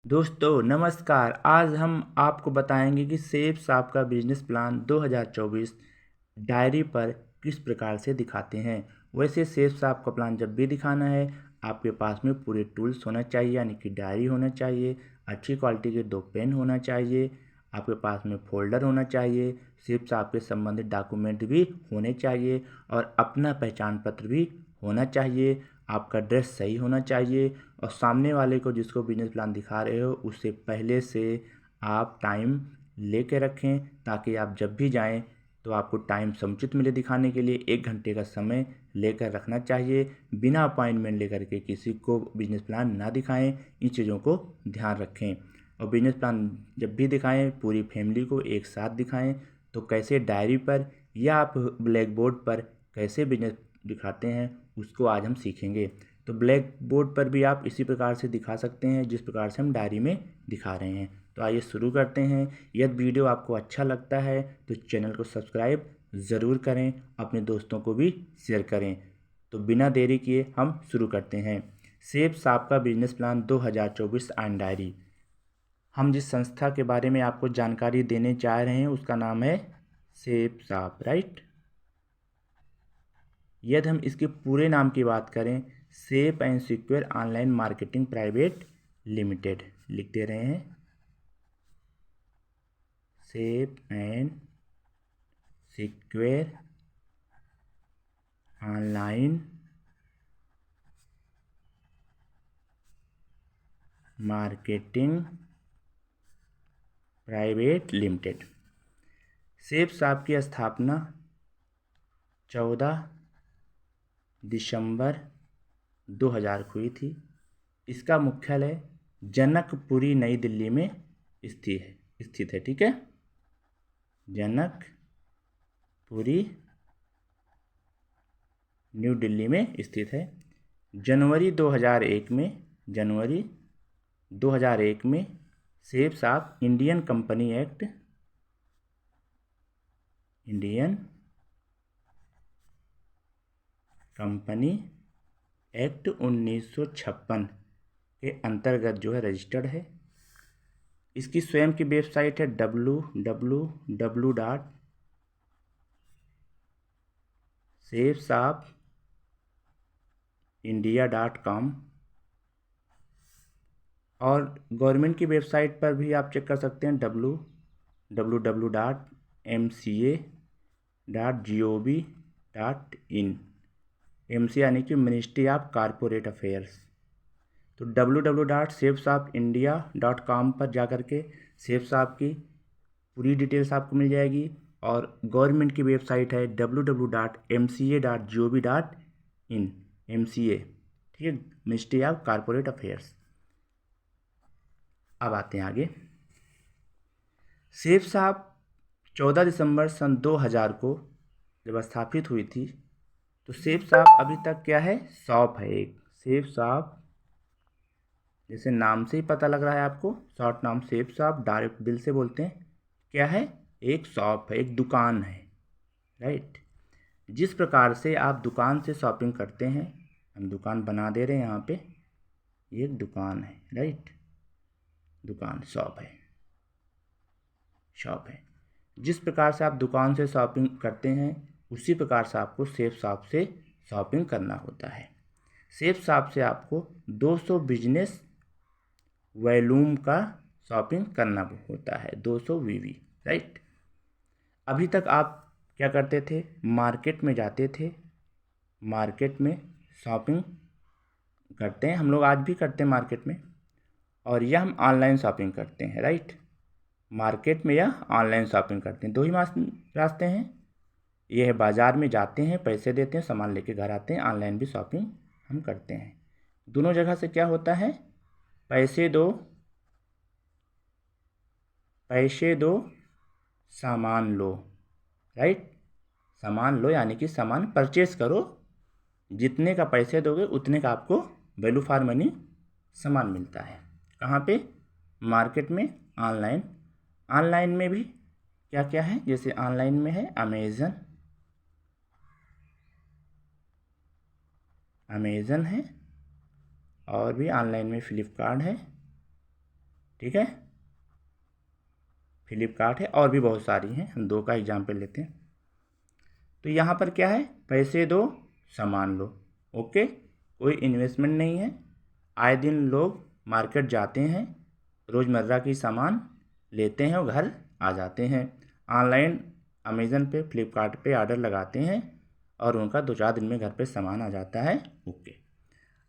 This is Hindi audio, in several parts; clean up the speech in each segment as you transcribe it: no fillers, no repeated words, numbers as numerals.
दोस्तों नमस्कार। आज हम आपको बताएंगे कि सेब साहब का बिजनेस प्लान 2024 डायरी पर किस प्रकार से दिखाते हैं। वैसे सेब साहब का प्लान जब भी दिखाना है आपके पास में पूरे टूल्स होना चाहिए, यानी कि डायरी होना चाहिए, अच्छी क्वालिटी के 2 पेन होना चाहिए, आपके पास में फोल्डर होना चाहिए, सेब साहब के संबंधित डॉक्यूमेंट भी होने चाहिए और अपना पहचान पत्र भी होना चाहिए। आपका ड्रेस सही होना चाहिए और सामने वाले को जिसको बिजनेस प्लान दिखा रहे हो उससे पहले से आप टाइम लेके रखें, ताकि आप जब भी जाएं तो आपको टाइम समुचित मिले दिखाने के लिए। 1 घंटे का समय लेकर रखना चाहिए। बिना अपॉइंटमेंट लेकर के किसी को बिजनेस प्लान ना दिखाएं। इन चीज़ों को ध्यान रखें और बिजनेस प्लान जब भी दिखाएं पूरी फैमिली को एक साथ दिखाएं। तो कैसे डायरी पर या आप ब्लैक बोर्ड पर कैसे बिजनेस दिखाते हैं उसको आज हम सीखेंगे। तो ब्लैक बोर्ड पर भी आप इसी प्रकार से दिखा सकते हैं जिस प्रकार से हम डायरी में दिखा रहे हैं। तो आइए शुरू करते हैं। यदि वीडियो आपको अच्छा लगता है तो चैनल को सब्सक्राइब ज़रूर करें, अपने दोस्तों को भी शेयर करें। तो बिना देरी किए हम शुरू करते हैं। सेब साहब का बिजनेस प्लान 2024 एंड डायरी। हम जिस संस्था के बारे में आपको जानकारी देने जा रहे हैं उसका नाम है सेब साहब, राइट। यदि हम इसके पूरे नाम की बात करें, safe and secure online marketing private limited लिख दे रहे हैं। Safe and secure online marketing private limited. Safe साहब की स्थापना 14 दिसंबर 2000 को हुई थी। इसका मुख्यालय जनकपुरी नई दिल्ली में स्थित है, ठीक है। जनकपुरी न्यू दिल्ली में स्थित है। जनवरी 2001 में सेब साहब इंडियन कंपनी एक्ट 1956 के अंतर्गत जो है रजिस्टर्ड है। इसकी स्वयं की वेबसाइट है www.sebsahabindia.com और गवर्नमेंट की वेबसाइट पर भी आप चेक कर सकते हैं www.mca.gov.in। एमसी यानी कि मिनिस्ट्री ऑफ कॉरपोरेट अफेयर्स। तो www.sebsahabindia.com पर जाकर के सेब साहब की पूरी डिटेल्स आपको मिल जाएगी और गवर्नमेंट की वेबसाइट है www.mca.gov.in। MCA, ठीक है, मिनिस्ट्री ऑफ कॉरपोरेट अफेयर्स। अब आते हैं आगे। सेब साहब 14 दिसंबर सन 2000 को जब स्थापित हुई थी तो सेब साहब अभी तक क्या है, शॉप है एक। सेब साहब जैसे नाम से ही पता लग रहा है आपको, शॉर्ट नाम सेब साहब, डायरेक्ट दिल से बोलते हैं। क्या है, एक शॉप है, एक दुकान है, राइट। जिस प्रकार से आप दुकान से शॉपिंग करते हैं, हम दुकान बना दे रहे हैं यहाँ पे, ये एक दुकान है, राइट। दुकान शॉप है। जिस प्रकार से आप दुकान से शॉपिंग करते हैं उसी प्रकार से आपको सेब साहब से शॉपिंग करना होता है। सेब साहब से आपको 200 बिजनेस वॉल्यूम का शॉपिंग करना होता है, 200 वीवी, राइट। अभी तक आप क्या करते थे, मार्केट में जाते थे, मार्केट में शॉपिंग करते हैं, हम लोग आज भी करते हैं मार्केट में, और यह हम ऑनलाइन शॉपिंग करते हैं, राइट। मार्केट में या ऑनलाइन शॉपिंग करते हैं, दो ही रास्ते हैं। ये है बाज़ार में जाते हैं, पैसे देते हैं, सामान लेके घर आते हैं। ऑनलाइन भी शॉपिंग हम करते हैं। दोनों जगह से क्या होता है, पैसे दो सामान लो, राइट। सामान लो यानी कि सामान परचेस करो, जितने का पैसे दोगे उतने का आपको वैल्यू फॉर मनी सामान मिलता है। कहाँ पे, मार्केट में, ऑनलाइन में भी क्या क्या है, जैसे ऑनलाइन में है अमेज़न है, और भी ऑनलाइन में फ्लिपकार्ट है, ठीक है, फ्लिपकार्ट है, और भी बहुत सारी हैं, हम 2 का एग्जाम्पल लेते हैं। तो यहाँ पर क्या है, पैसे दो सामान लो। ओके, कोई इन्वेस्टमेंट नहीं है, आए दिन लोग मार्केट जाते हैं, रोज़मर्रा की सामान लेते हैं और घर आ जाते हैं। ऑनलाइन अमेज़न पे, फ्लिपकार्ट पे ऑर्डर लगाते हैं और उनका 2-4 दिन में घर पे सामान आ जाता है। ओके,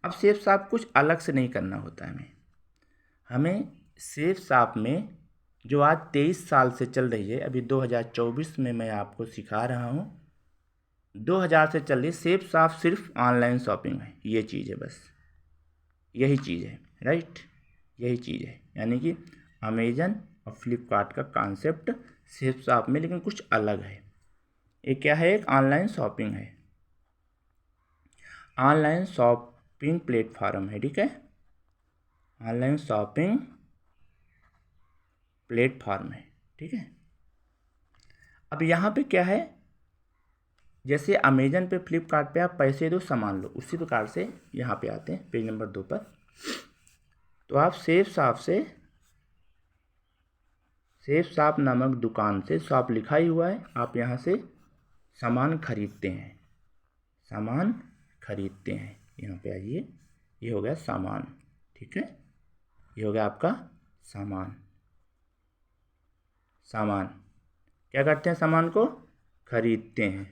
अब सेफ शॉप कुछ अलग से नहीं करना होता है हमें सेफ शॉप में जो आज 23 साल से चल रही है, अभी 2024 में मैं आपको सिखा रहा हूँ, 2000 से चल रही सेफ शॉप सिर्फ ऑनलाइन शॉपिंग है। ये चीज़ है, बस यही चीज़ है, राइट, यही चीज़ है। यानी कि अमेजन और फ्लिपकार्ट का कॉन्सेप्ट सेफ शॉप में लेकिन कुछ अलग है। ये क्या है, एक ऑनलाइन शॉपिंग है, ऑनलाइन शॉपिंग प्लेटफॉर्म है, ठीक है, ऑनलाइन शॉपिंग प्लेटफॉर्म है, ठीक है। अब यहाँ पे क्या है, जैसे अमेजन पे, फ्लिपकार्ट पे आप पैसे दो सामान लो, उसी प्रकार से यहाँ पे आते हैं पेज नंबर 2 पर। तो आप सेफ शॉप नामक दुकान से, शॉप लिखा ही हुआ है, आप यहाँ से सामान खरीदते हैं, सामान खरीदते हैं। यहाँ पे आइए, ये हो गया सामान, ठीक है, ये हो गया आपका सामान। सामान क्या करते हैं, सामान को खरीदते हैं,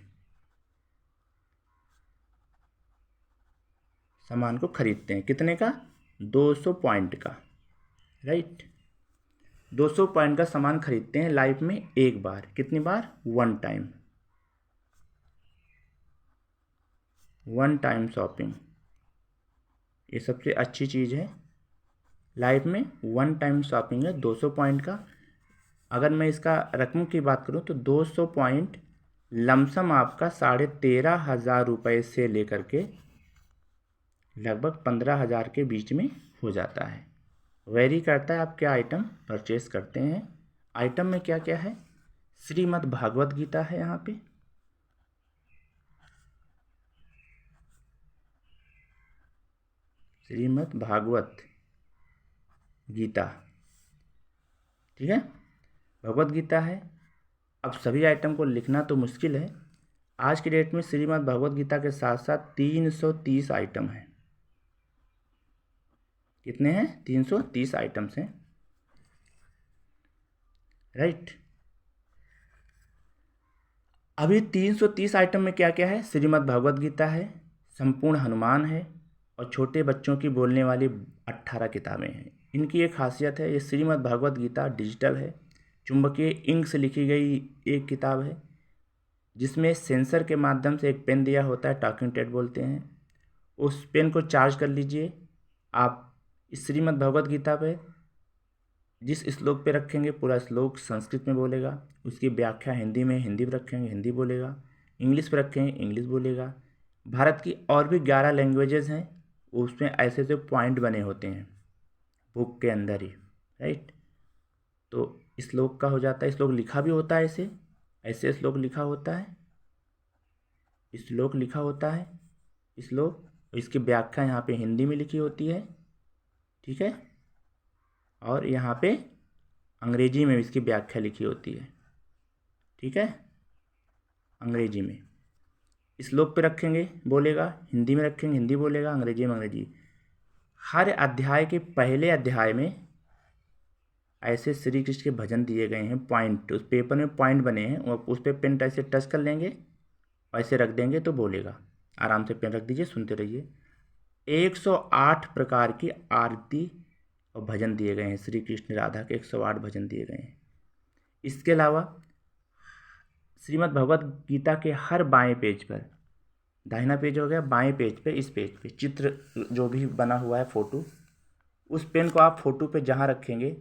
सामान को खरीदते हैं। कितने का, 200 पॉइंट का, राइट, 200 पॉइंट का सामान खरीदते हैं लाइफ में एक बार। कितनी बार, वन टाइम शॉपिंग, ये सबसे अच्छी चीज़ है। लाइफ में वन टाइम शॉपिंग है 200 पॉइंट का। अगर मैं इसका रकम की बात करूं तो 200 पॉइंट लमसम आपका 13,500 रुपये से लेकर के लगभग 15,000 के बीच में हो जाता है। वेरी करता है आप क्या आइटम परचेस करते हैं। आइटम में क्या क्या है, श्रीमद् भागवत गीता है, यहाँ पे श्रीमद् भागवत गीता, ठीक है, भगवत गीता है। अब सभी आइटम को लिखना तो मुश्किल है, आज की डेट में श्रीमद् भगवत गीता के साथ साथ 330 आइटम हैं। कितने हैं, 330 आइटम्स हैं, राइट। अभी 330 आइटम में क्या क्या है, श्रीमद् भगवत गीता है, संपूर्ण हनुमान है, और छोटे बच्चों की बोलने वाली 18 किताबें हैं। इनकी एक खासियत है, ये श्रीमद् भगवत गीता डिजिटल है, चुंबकीय इंक से लिखी गई एक किताब है, जिसमें सेंसर के माध्यम से एक पेन दिया होता है, टॉकिंग टेड बोलते हैं। उस पेन को चार्ज कर लीजिए आप, इस श्रीमद् भगवत गीता पे जिस श्लोक पे रखेंगे पूरा श्लोक संस्कृत में बोलेगा, उसकी व्याख्या हिंदी में, हिंदी पे रखेंगे हिंदी बोलेगा, इंग्लिश पे रखेंगे इंग्लिश बोलेगा। भारत की और भी 11 लैंग्वेजेस हैं, उसमें ऐसे ऐसे पॉइंट बने होते हैं बुक के अंदर ही, राइट। तो श्लोक का हो जाता है, श्लोक लिखा भी होता है, ऐसे ऐसे श्लोक लिखा होता है, श्लोक लिखा होता है, श्लोक, इसकी व्याख्या यहाँ पे हिंदी में लिखी होती है, ठीक है, और यहाँ पे अंग्रेजी में इसकी व्याख्या लिखी होती है, ठीक है, अंग्रेजी में। श्लोक पे रखेंगे बोलेगा, हिंदी में रखेंगे हिंदी बोलेगा, अंग्रेजी में अंग्रेजी। हर अध्याय के पहले अध्याय में ऐसे श्री कृष्ण के भजन दिए गए हैं, पॉइंट, उस पेपर में पॉइंट बने हैं, और उस पर पेन ऐसे टच कर लेंगे, ऐसे रख देंगे तो बोलेगा। आराम से पेन रख दीजिए, सुनते रहिए। 108 प्रकार की आरती और भजन दिए गए हैं, श्री कृष्ण राधा के 108 भजन दिए गए हैं। इसके अलावा श्रीमद् भगवत गीता के हर बाएं पेज पर, दाहिना पेज हो गया, बाएं पेज पे, इस पेज पे चित्र जो भी बना हुआ है, फोटो, उस पेन को आप फोटो पे जहाँ रखेंगे,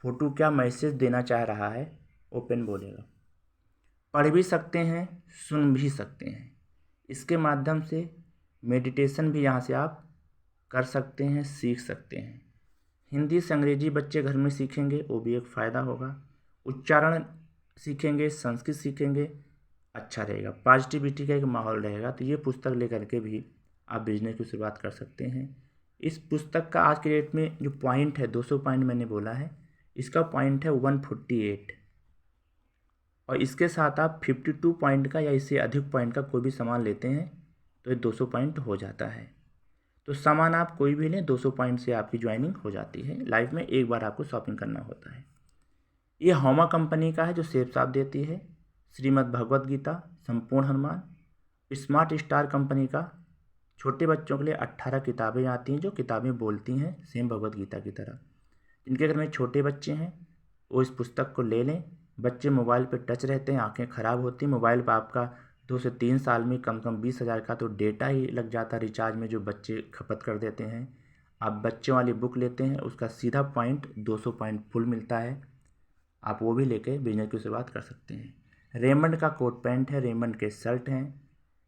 फोटो क्या मैसेज देना चाह रहा है वो पेन बोलेगा। पढ़ भी सकते हैं, सुन भी सकते हैं, इसके माध्यम से मेडिटेशन भी यहाँ से आप कर सकते हैं, सीख सकते हैं। हिंदी से अंग्रेजी बच्चे घर में सीखेंगे, वो भी एक फ़ायदा होगा। उच्चारण सीखेंगे, संस्कृत सीखेंगे, अच्छा रहेगा, पॉजिटिविटी का एक माहौल रहेगा। तो ये पुस्तक लेकर के भी आप बिजनेस की शुरुआत कर सकते हैं। इस पुस्तक का आज के डेट में जो पॉइंट है 200 पॉइंट मैंने बोला है, इसका पॉइंट है 148 और इसके साथ आप 52 पॉइंट का या इससे अधिक पॉइंट का कोई भी सामान लेते हैं तो ये 200 पॉइंट हो जाता है। तो सामान आप कोई भी लें 200 पॉइंट से आपकी ज्वाइनिंग हो जाती है। लाइफ में एक बार आपको शॉपिंग करना होता है। ये होमा कंपनी का है जो सेब साब देती है। श्रीमद् भगवत गीता, संपूर्ण हनुमान। स्मार्ट स्टार कंपनी का छोटे बच्चों के लिए 18 किताबें आती हैं जो किताबें बोलती हैं सेम भगवत गीता की तरह। जिनके घर में छोटे बच्चे हैं वो इस पुस्तक को ले लें। बच्चे मोबाइल पर टच रहते हैं, आंखें ख़राब होती हैं। मोबाइल पर आपका 2 से 3 साल में कम 20,000 का तो डेटा ही लग जाता है रिचार्ज में, जो बच्चे खपत कर देते हैं। आप बच्चों वाली बुक लेते हैं, उसका सीधा पॉइंट 200 पॉइंट फुल मिलता है। आप वो भी लेके बिजनेस की शुरुआत कर सकते हैं। रेमंड का कोट पैंट है, रेमंड के शर्ट हैं,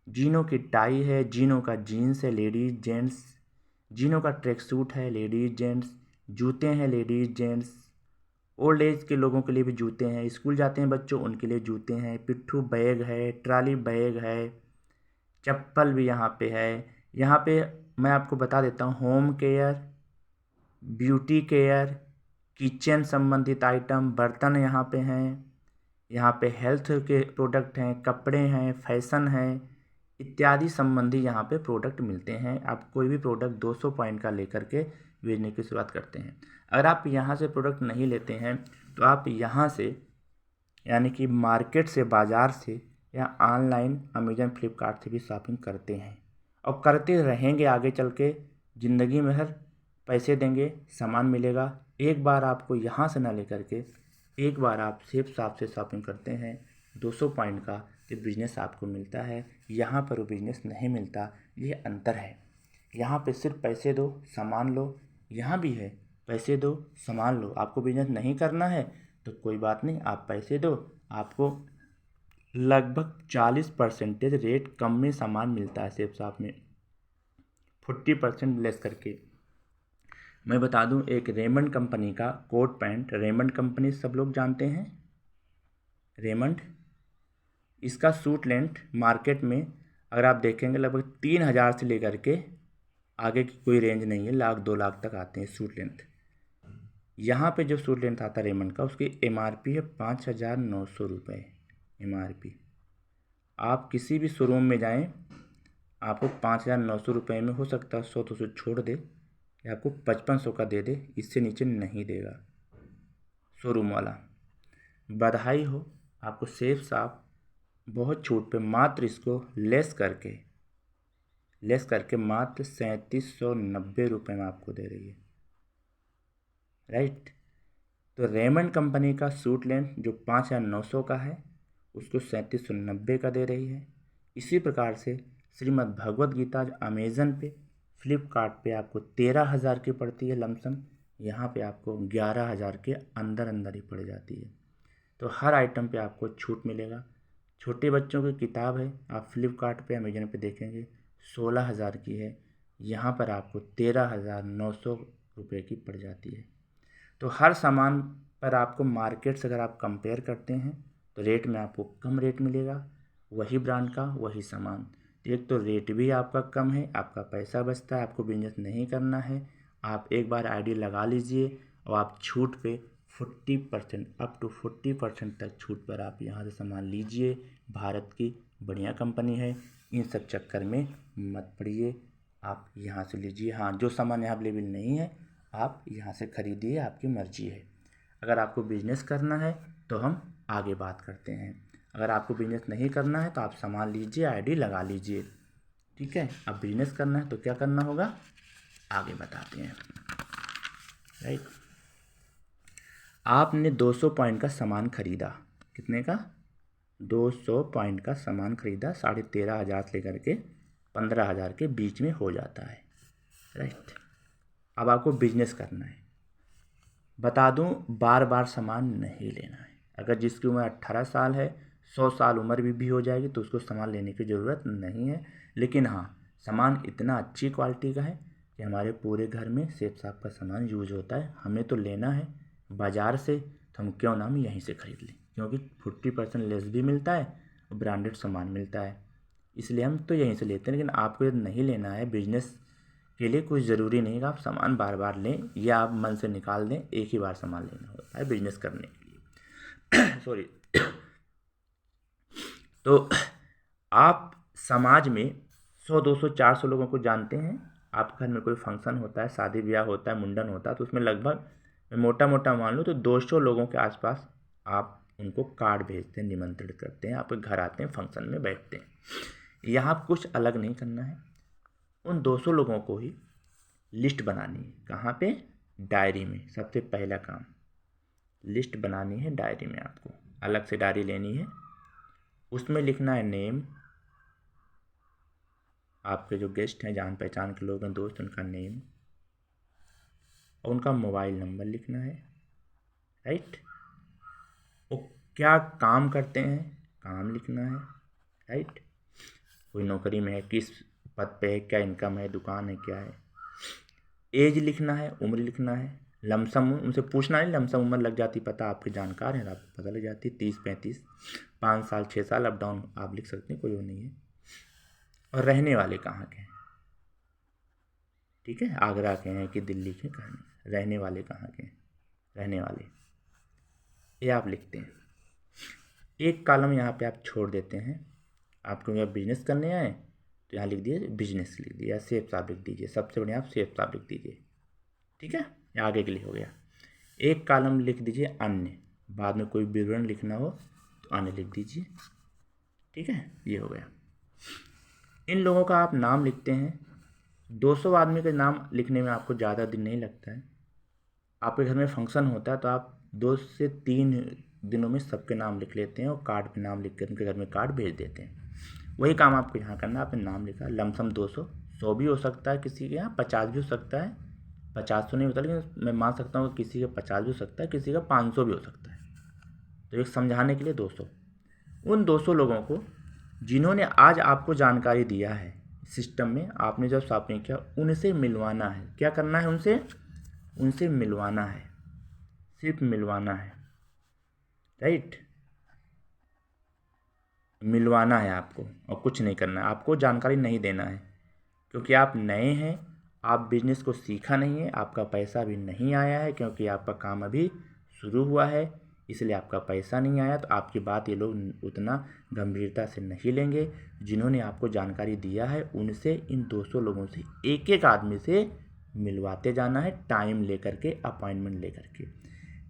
जीनो की टाई है, जीनो का जीन्स है लेडीज़ जेंट्स, जीनो का ट्रैक सूट है लेडीज़ जेंट्स, जूते हैं लेडीज़ जेंट्स, ओल्ड एज के लोगों के लिए भी जूते हैं, स्कूल जाते हैं बच्चों उनके लिए जूते हैं, पिट्ठू बैग है, ट्रॉली बैग है, चप्पल भी यहाँ पे है। यहाँ पे मैं आपको बता देता हूँ, home care, beauty care, kitchen संबंधित आइटम, बर्तन यहाँ पे हैं। यहाँ पे हेल्थ के प्रोडक्ट हैं, कपड़े हैं, फैशन है इत्यादि संबंधी यहाँ पे प्रोडक्ट मिलते हैं। आप कोई भी प्रोडक्ट 200 पॉइंट का लेकर के बेचने की शुरुआत करते हैं। अगर आप यहाँ से प्रोडक्ट नहीं लेते हैं तो आप यहाँ से यानी कि मार्केट से, बाज़ार से या ऑनलाइन अमेजन फ्लिपकार्ट से भी शॉपिंग करते हैं और करते रहेंगे आगे चल के। ज़िंदगी में हर पैसे देंगे, सामान मिलेगा। एक बार आपको यहाँ से ना लेकर के एक बार आप सेब साब से शॉपिंग करते हैं 200 पॉइंट का, तो बिज़नेस आपको मिलता है। यहाँ पर वो बिज़नेस नहीं मिलता, ये अंतर है। यहाँ पे सिर्फ पैसे दो सामान लो, यहाँ भी है पैसे दो सामान लो। आपको बिज़नेस नहीं करना है तो कोई बात नहीं, आप पैसे दो, आपको लगभग 40% रेट कम में सामान मिलता है सेब साब में, 40% लेस करके। मैं बता दूं, एक रेमंड कंपनी का कोट पैंट, रेमंड कंपनी सब लोग जानते हैं, रेमंड, इसका सूट लेंथ मार्केट में अगर आप देखेंगे लगभग 3,000 से लेकर के आगे की कोई रेंज नहीं है, 1,00,000 2,00,000 तक आते हैं सूट लेंथ। यहाँ पे जो सूट लेंथ आता है रेमंड का, उसकी MRP है 5,900 रुपये MRP। आप किसी भी शोरूम में जाएं, आपको 5,900 रुपये में हो सकता है 100-200 छोड़ दे या आपको 5,500 का दे दे, इससे नीचे नहीं देगा शोरूम वाला। बधाई हो, आपको सेब साब बहुत छूट पे मात्र इसको लेस करके मात्र 3,790 रुपये में आपको दे रही है, राइट। तो रेमंड कंपनी का सूट लेंथ जो 5,900 का है उसको 3,790 का दे रही है। इसी प्रकार से श्रीमद् भगवत गीता जो अमेज़न पे, फ्लिपकार्ट पे आपको 13,000 की पड़ती है लमसम, यहाँ पे आपको 11,000 के अंदर अंदर ही पड़ जाती है। तो हर आइटम पे आपको छूट मिलेगा। छोटे बच्चों की किताब है, आप फ्लिपकार्ट पे अमेज़न पे देखेंगे 16,000 की है, यहाँ पर आपको 13,900 रुपये की पड़ जाती है। तो हर सामान पर आपको मार्केट से अगर आप कंपेयर करते हैं तो रेट में आपको कम रेट मिलेगा, वही ब्रांड का वही सामान। एक तो रेट भी आपका कम है, आपका पैसा बचता है, आपको बिजनेस नहीं करना है। आप एक बार आईडी लगा लीजिए और आप छूट पे 40%, अप टू 40% तक छूट पर आप यहाँ से सामान लीजिए। भारत की बढ़िया कंपनी है, इन सब चक्कर में मत पड़िए, आप यहाँ से लीजिए। हाँ, जो सामान यहाँ अवेलेबल नहीं है आप यहाँ से ख़रीदिए, आपकी मर्ज़ी है। अगर आपको बिजनेस करना है तो हम आगे बात करते हैं, अगर आपको बिजनेस नहीं करना है तो आप सामान लीजिए, आईडी लगा लीजिए, ठीक है। अब बिजनेस करना है तो क्या करना होगा आगे बताते हैं, राइट। आपने 200 पॉइंट का सामान खरीदा, कितने का 200 पॉइंट का सामान खरीदा, 13,500 से लेकर के 15,000 के बीच में हो जाता है, राइट। अब आपको बिजनेस करना है, बता दूं बार बार सामान नहीं लेना है। अगर जिसकी उम्र 18 साल है, 100 साल उम्र भी हो जाएगी तो उसको सामान लेने की ज़रूरत नहीं है। लेकिन हाँ, सामान इतना अच्छी क्वालिटी का है कि हमारे पूरे घर में सेब साब का सामान यूज होता है। हमें तो लेना है बाज़ार से, तो हम क्यों ना हम यहीं से ख़रीद लें, क्योंकि 40% लेस भी मिलता है और ब्रांडेड सामान मिलता है, इसलिए हम तो यहीं से लेते हैं। लेकिन आपको यदि नहीं लेना है, बिजनेस के लिए कुछ ज़रूरी नहीं है कि आप सामान बार बार लें या आप मन से निकाल दें, एक ही बार सामान लेना होता है बिजनेस करने के लिए। सॉरी। तो आप समाज में 100, 200, 400 लोगों को जानते हैं। आपके घर में कोई फंक्शन होता है, शादी ब्याह होता है, मुंडन होता है, तो उसमें लगभग मोटा मोटा मान लो तो 200 लोगों के आसपास आप उनको कार्ड भेजते हैं, निमंत्रित करते हैं, आपके घर आते हैं, फंक्शन में बैठते हैं। यहाँ कुछ अलग नहीं करना है, उन 200 लोगों को ही लिस्ट बनानी है। कहाँ पे? डायरी में। सबसे पहला काम लिस्ट बनानी है डायरी में। आपको अलग से डायरी लेनी है, उसमें लिखना है नेम, आपके जो गेस्ट हैं, जान पहचान के लोग हैं, दोस्त, उनका नेम और उनका मोबाइल नंबर लिखना है। राइट। वो क्या काम करते हैं, काम लिखना है। राइट। कोई नौकरी में है, किस पद पे है, क्या इनकम है, दुकान है, क्या है। एज लिखना है, उम्र लिखना है। लमसम उनसे पूछना नहीं, लमसम उम्र लग जाती पता, आपके जानकार हैं, आपको पता लग जाती 30, 35, 5 साल, 6 साल अप डाउन आप लिख सकते हैं, कोई वो नहीं है। और रहने वाले कहाँ के हैं, ठीक है, आगरा के हैं कि दिल्ली के, कहाँ रहने वाले कहाँ के हैं, रहने वाले, ये आप लिखते हैं। एक कॉलम यहाँ पे आप छोड़ देते हैं। आपको यहाँ बिजनेस करने आए तो यहाँ लिख दिए बिजनेस, लिख दिया, सेफ साहब लिख दीजिए, सबसे बढ़िया आप सेफ साहब लिख दीजिए। ठीक है, ये आगे के लिए हो गया। एक कॉलम लिख दीजिए अन्य, बाद में कोई विवरण लिखना हो तो अन्य लिख दीजिए। ठीक है, ये हो गया। इन लोगों का आप नाम लिखते हैं। 200 आदमी के नाम लिखने में आपको ज़्यादा दिन नहीं लगता है। आपके घर में फंक्शन होता है तो आप 2 से 3 दिनों में सबके नाम लिख लेते हैं और कार्ड पे नाम लिख कर उनके घर में कार्ड भेज देते हैं। वही काम आपको यहाँ करना है। आपने नाम लिखा, लमसम 200, 100 भी हो सकता है, किसी के यहाँ 50 भी हो सकता है। 50 तो नहीं होता, लेकिन मैं मान सकता हूँ कि किसी का 50 भी हो सकता है, किसी का 500 भी हो सकता है। तो एक समझाने के लिए 200। उन 200 लोगों को जिन्होंने आज आपको जानकारी दिया है सिस्टम में, आपने जब शॉपिंग किया, उनसे मिलवाना है। क्या करना है? उनसे मिलवाना है, सिर्फ मिलवाना है। राइट, मिलवाना है आपको और कुछ नहीं करना है। आपको जानकारी नहीं देना है क्योंकि आप नए हैं, आप बिजनेस को सीखा नहीं है, आपका पैसा अभी नहीं आया है क्योंकि आपका काम अभी शुरू हुआ है, इसलिए आपका पैसा नहीं आया। तो आपकी बात ये लोग उतना गंभीरता से नहीं लेंगे। जिन्होंने आपको जानकारी दिया है उनसे, इन 200 लोगों से एक एक आदमी से मिलवाते जाना है, टाइम लेकर के, अपॉइंटमेंट लेकर के।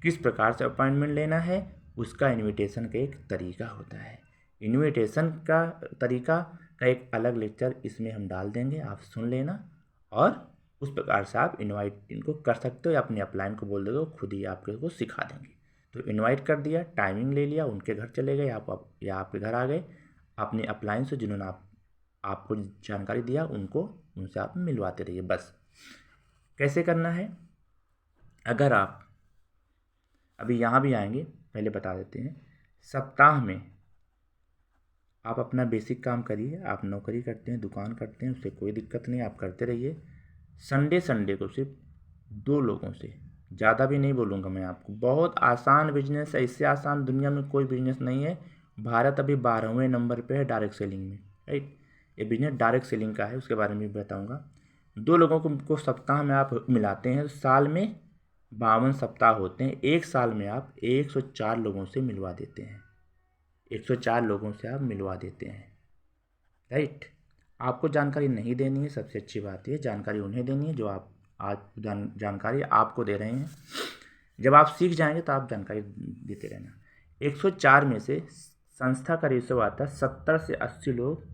किस प्रकार से अपॉइंटमेंट लेना है, उसका इनविटेशन का एक तरीका होता है। इनविटेशन का तरीका का एक अलग लेक्चर इसमें हम डाल देंगे, आप सुन लेना और उस प्रकार से आप इनवाइट इनको कर सकते हो या अपने अपलाइन को बोल दोगे, खुद ही आपके को सिखा देंगे। तो इनवाइट कर दिया, टाइमिंग ले लिया, उनके घर चले गए या आपके घर आ गए, अपने अपलाइन से जिन्होंने आपको जानकारी दिया उनसे आप मिलवाते रहिए बस। कैसे करना है? अगर आप अभी यहाँ भी आएंगे, पहले बता देते हैं। सप्ताह में आप अपना बेसिक काम करिए। आप नौकरी करते हैं, दुकान करते हैं, उससे कोई दिक्कत नहीं, आप करते रहिए। संडे को सिर्फ 2 लोगों से, ज़्यादा भी नहीं बोलूँगा मैं आपको। बहुत आसान बिजनेस है, इससे आसान दुनिया में कोई बिजनेस नहीं है। भारत अभी 12वें नंबर पे है डायरेक्ट सेलिंग में। राइट, ये बिजनेस डायरेक्ट सेलिंग का है, उसके बारे में भी बताऊँगा। 2 लोगों को सप्ताह में आप मिलाते हैं, साल में 52 सप्ताह होते हैं। एक साल में आप 104 लोगों से मिलवा देते हैं। 104 लोगों से आप मिलवा देते हैं। राइट, आपको जानकारी नहीं देनी है, सबसे अच्छी बात है। जानकारी उन्हें देनी है जो आप आज जानकारी आपको दे रहे हैं। जब आप सीख जाएंगे तो आप जानकारी देते रहना। 104 में से संस्था का रेशो आता है 70 से 80 लोग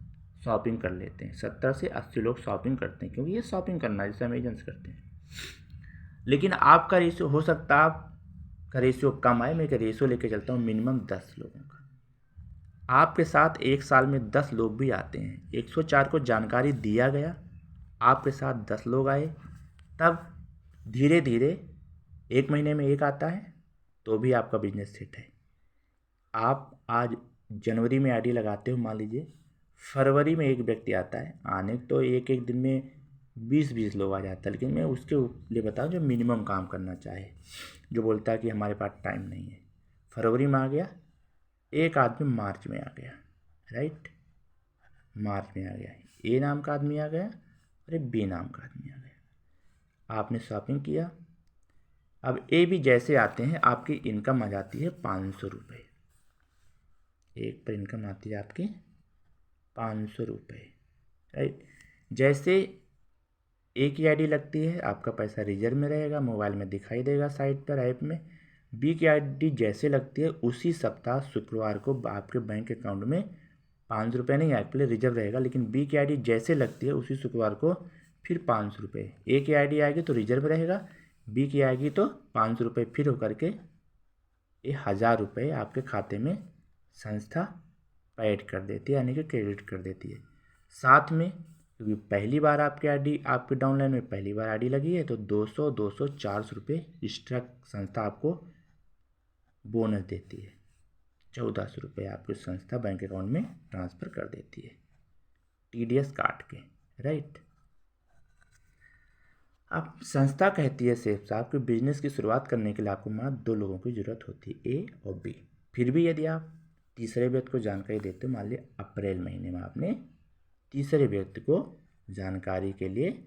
शॉपिंग कर लेते हैं। 70 से 80 लोग शॉपिंग करते हैं, क्योंकि ये शॉपिंग करना है जैसे अमेजन से करते हैं। लेकिन आपका रेशियो हो सकता है आपका रेशियो कम आए। मैं रेशियो लेके चलता हूँ मिनिमम 10 लोगों का। आपके साथ एक साल में 10 लोग भी आते हैं। 104 को जानकारी दिया गया, आपके साथ 10 लोग आए, तब धीरे धीरे 1 महीने में 1 आता है तो भी आपका बिजनेस सेट है। आप आज जनवरी में आईडी लगाते हो, मान लीजिए फरवरी में एक व्यक्ति आता है, आने तो एक एक दिन में 20-20 लोग आ जाता है। लेकिन मैं उसके लिए बताऊँ जो मिनिमम काम करना चाहे, जो बोलता है कि हमारे पास टाइम नहीं है। फरवरी में आ गया, एक आदमी मार्च में आ गया। राइट, मार्च में आ गया, ए नाम का आदमी आ गया और एक बी नाम का आदमी आ गया। आपने शॉपिंग किया। अब ए बी जैसे आते हैं आपकी इनकम आ जाती है 500 रुपये। एक पर इनकम आती है आपकी 500 रुपये, राइट। जैसे ए की आईडी लगती है आपका पैसा रिजर्व में रहेगा, मोबाइल में दिखाई देगा साइट पर ऐप में। बी की आईडी जैसे लगती है उसी सप्ताह शुक्रवार को आपके बैंक अकाउंट में 500 रुपये नहीं आए, पहले रिजर्व रहेगा, लेकिन बी की आईडी जैसे लगती है उसी शुक्रवार को फिर 500 रुपये। ए की आईडी आएगी तो रिजर्व रहेगा, बी की आएगी तो 500 रुपये फिर होकर के ये 1000 रुपये आपके खाते में संस्था ऐड कर देती है, यानी कि क्रेडिट कर देती है। साथ में क्योंकि पहली बार आपकी आईडी आपके डाउनलाइन में पहली बार आईडी लगी है तो 200 200 400 रुपये एक्स्ट्रा संस्था आपको बोनस देती है। 1400 रुपये आपकी संस्था बैंक अकाउंट में ट्रांसफ़र कर देती है TDS काट के, राइट। अब संस्था कहती है सेठ साहब कि बिजनेस की शुरुआत करने के लिए आपको मात्र 2 लोगों की ज़रूरत होती है, ए और बी। फिर भी यदि आप तीसरे व्यक्ति को जानकारी देते हो, मान लिया अप्रैल महीने में आपने तीसरे व्यक्ति को जानकारी के लिए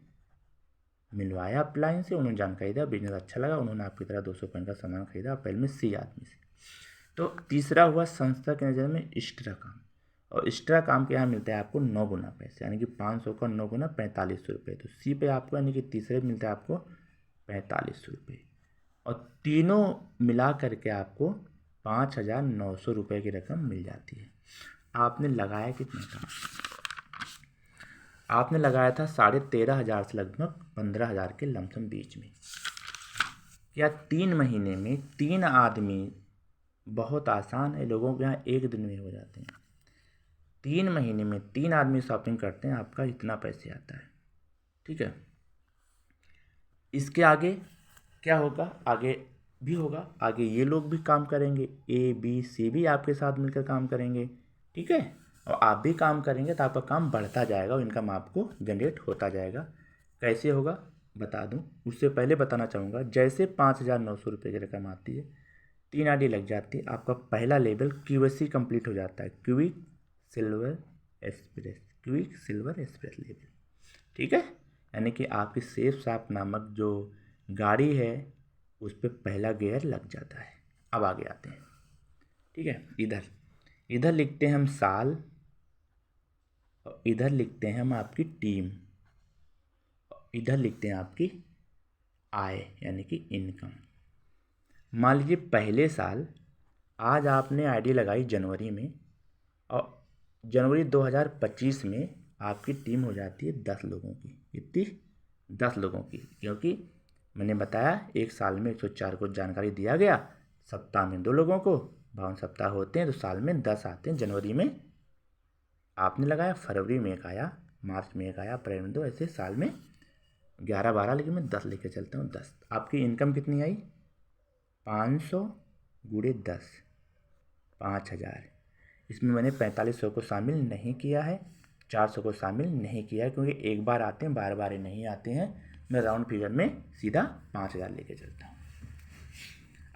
मिलवाया अपलाइन से, उन्होंने जानकारी दिया, बिजनेस अच्छा लगा, उन्होंने आपकी तरह 200 पेन का सामान खरीदा अप्रैल में सी आदमी से। तो तीसरा हुआ संस्था के नज़र में एक्स्ट्रा काम, और एक्स्ट्रा काम के यहाँ मिलता है आपको 9 गुना पैसे, यानी कि 500 का 9 गुना 4500 रुपये। तो सी पे आपको यानी कि तीसरे मिलता है आपको 4500 रुपये, और तीनों मिला करके आपको 5900 रुपये की रकम मिल जाती है। आपने लगाया कितना था? आपने लगाया था 13,500 से लगभग 15,000 के लमसम बीच में। क्या 3 महीने में 3 आदमी, बहुत आसान है, लोगों के यहाँ 1 दिन में हो जाते हैं। 3 महीने में 3 आदमी शॉपिंग करते हैं, आपका इतना पैसे आता है, ठीक है। इसके आगे क्या होगा? आगे भी होगा, आगे ये लोग भी काम करेंगे, ए बी सी भी आपके साथ मिलकर काम करेंगे, ठीक है, और आप भी काम करेंगे तो आपका काम बढ़ता जाएगा और इनकम आपको जनरेट होता जाएगा। कैसे होगा बता दूं, उससे पहले बताना चाहूँगा, जैसे 5900 रुपये की रकम आती है, 3 आईडी लग जाती है, आपका पहला लेवल QSC कंप्लीट हो जाता है, क्विक सिल्वर एक्सप्रेस लेवल, ठीक है। यानी कि आपकी सेफ साप नामक जो गाड़ी है उस पर पहला गियर लग जाता है। अब आगे आते हैं, ठीक है। इधर लिखते हैं हम साल, और इधर लिखते हैं हम आपकी टीम, इधर लिखते हैं आपकी आय यानी कि इनकम। मान लीजिए पहले साल आज आपने आईडी लगाई जनवरी में, और जनवरी 2025 में आपकी टीम हो जाती है 10 लोगों की। कितनी? 10 लोगों की, क्योंकि मैंने बताया एक साल में 104 को जानकारी दिया गया, सप्ताह में 2 लोगों को, 52 सप्ताह होते हैं तो साल में 10 आते हैं। जनवरी में आपने लगाया, फरवरी में 1 आया, मार्च में 1 आया, अप्रैल में 2, ऐसे साल में 11-12, लेकिन मैं 10 लेके चलता हूँ। 10 आपकी इनकम कितनी आई? 500 गुणे 10, 5000। इसमें मैंने 4500 को शामिल नहीं किया है, 400 को शामिल नहीं किया है, क्योंकि एक बार आते हैं, बार बार नहीं आते हैं। मैं राउंड फिगर में सीधा 5000 लेके चलता हूँ।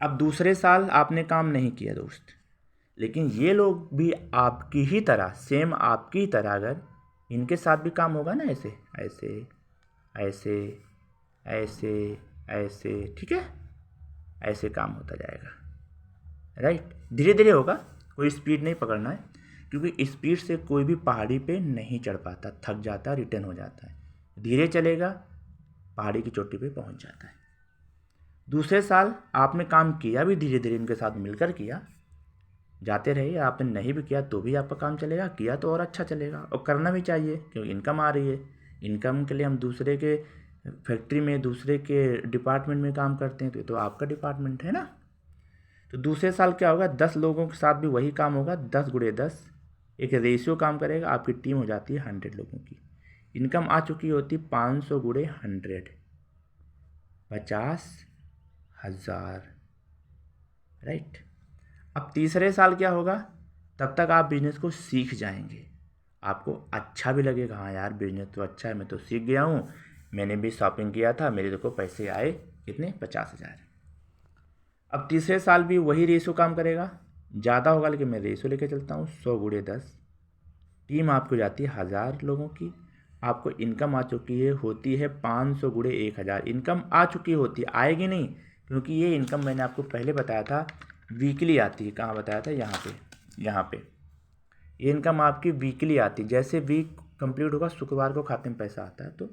अब दूसरे साल आपने काम नहीं किया दोस्त, लेकिन ये लोग भी आपकी ही तरह, सेम आपकी ही तरह, अगर इनके साथ भी काम होगा ना, ऐसे ऐसे ऐसे ऐसे ऐसे, ठीक है, ऐसे काम होता जाएगा, राइट। धीरे धीरे होगा, कोई स्पीड नहीं पकड़ना है, क्योंकि स्पीड से कोई भी पहाड़ी पे नहीं चढ़ पाता, थक जाता है, रिटर्न हो जाता है। धीरे चलेगा, पहाड़ी की चोटी पे पहुंच जाता है। दूसरे साल आपने काम किया भी धीरे धीरे इनके साथ मिलकर किया, जाते रहिए, आपने नहीं भी किया तो भी आपका काम चलेगा, किया तो और अच्छा चलेगा, और करना भी चाहिए क्योंकि इनकम आ रही है। इनकम के लिए हम दूसरे के फैक्ट्री में, दूसरे के डिपार्टमेंट में काम करते हैं, तो ये तो आपका डिपार्टमेंट है ना। तो दूसरे साल क्या होगा? 10 लोगों के साथ भी वही काम होगा, 10 गुणे 10, एक रेशियो काम करेगा, आपकी टीम हो जाती है 100 लोगों की। इनकम आ चुकी होती 500 गुणे 100, 50,000, राइट। अब तीसरे साल क्या होगा? तब तक आप बिजनेस को सीख जाएंगे, आपको अच्छा भी लगेगा, हाँ यार बिजनेस तो अच्छा है, मैं तो सीख गया हूँ, मैंने भी शॉपिंग किया था, मेरे को पैसे आए कितने? 50,000। अब तीसरे साल भी वही रेशो काम करेगा, ज़्यादा होगा, लेकिन मैं रेशो लेके चलता हूँ 100 गुणे 10, टीम आपको जाती है 1000 लोगों की, आपको इनकम आ चुकी है, होती है 500 गुणे 1000। इनकम आ चुकी होती है, आएगी नहीं, क्योंकि ये इनकम मैंने आपको पहले बताया था वीकली आती है। कहाँ बताया था? यहाँ पे ये इनकम आपकी वीकली आती है। जैसे वीक कंप्लीट होगा शुक्रवार को खाते में पैसा आता है, तो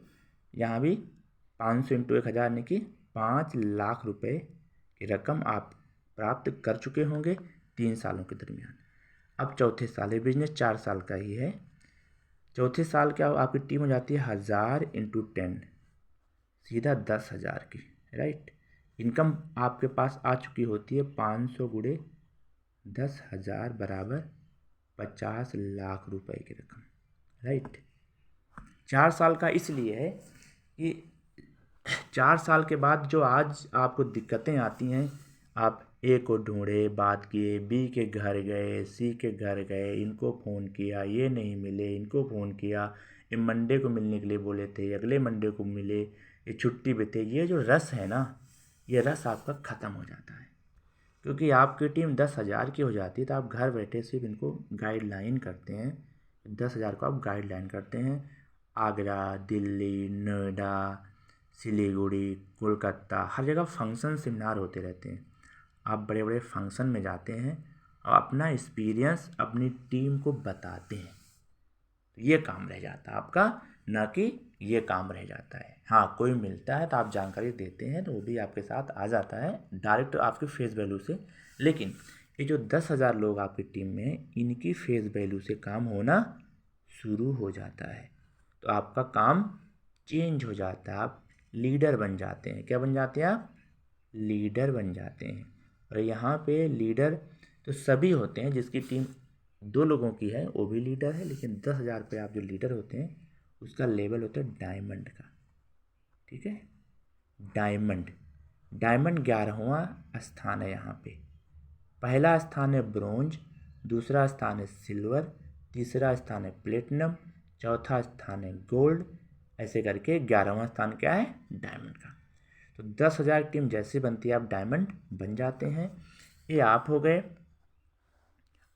यहाँ भी 500 इंटू 1000 यानी कि 5 लाख रुपए की रकम आप प्राप्त कर चुके होंगे 3 सालों के दरमियान। अब चौथे साल है, बिजनेस 4 साल का ही है। चौथे साल क्या आपकी टीम हो जाती है 1000 इंटू 10, सीधा 10,000 की, राइट। इनकम आपके पास आ चुकी होती है 500 गुणे 10,000 बराबर 50 लाख रुपए की रकम, राइट। 4 साल का इसलिए है कि 4 साल के बाद जो आज आपको दिक्कतें आती हैं, आप ए को ढूंढे, बात किए, बी के घर गए, सी के घर गए, इनको फ़ोन किया, ये नहीं मिले, इनको फ़ोन किया, ये मंडे को मिलने के लिए बोले थे, अगले मंडे को मिले, ये छुट्टी पे थे, ये जो रस है ना, ये रस आपका ख़त्म हो जाता है। क्योंकि आपकी टीम 10,000 की हो जाती है, तो आप घर बैठे सिर्फ इनको गाइडलाइन करते हैं। 10,000 को आप गाइडलाइन करते हैं। आगरा, दिल्ली, नोएडा, सिलीगुड़ी, कोलकाता, हर जगह फंक्शन सेमिनार होते रहते हैं। आप बड़े बड़े फंक्शन में जाते हैं और अपना एक्सपीरियंस अपनी टीम को बताते हैं। ये काम रह जाता है आपका, ना कि ये काम रह जाता है। हाँ, कोई मिलता है तो आप जानकारी देते हैं तो वो भी आपके साथ आ जाता है डायरेक्ट आपके फेस वैल्यू से। लेकिन ये जो 10,000 लोग आपकी टीम में हैं, इनकी फेस वैल्यू से काम होना शुरू हो जाता है, तो आपका काम चेंज हो जाता है। आप लीडर बन जाते हैं। क्या बन जाते हैं आप? लीडर बन जाते हैं। और यहाँ पे लीडर तो सभी होते हैं, जिसकी टीम 2 लोगों की है वो भी लीडर है, लेकिन 10,000 पे आप जो लीडर होते हैं उसका लेवल होता है डायमंड का, ठीक है। डायमंड 11वां स्थान है यहाँ पे। पहला स्थान है ब्रोंज, दूसरा स्थान है सिल्वर, तीसरा स्थान है प्लेटिनम, चौथा स्थान है गोल्ड, ऐसे करके 11वां स्थान क्या है? डायमंड का। तो 10,000 की टीम जैसे बनती है आप डायमंड बन जाते हैं। ये आप हो गए,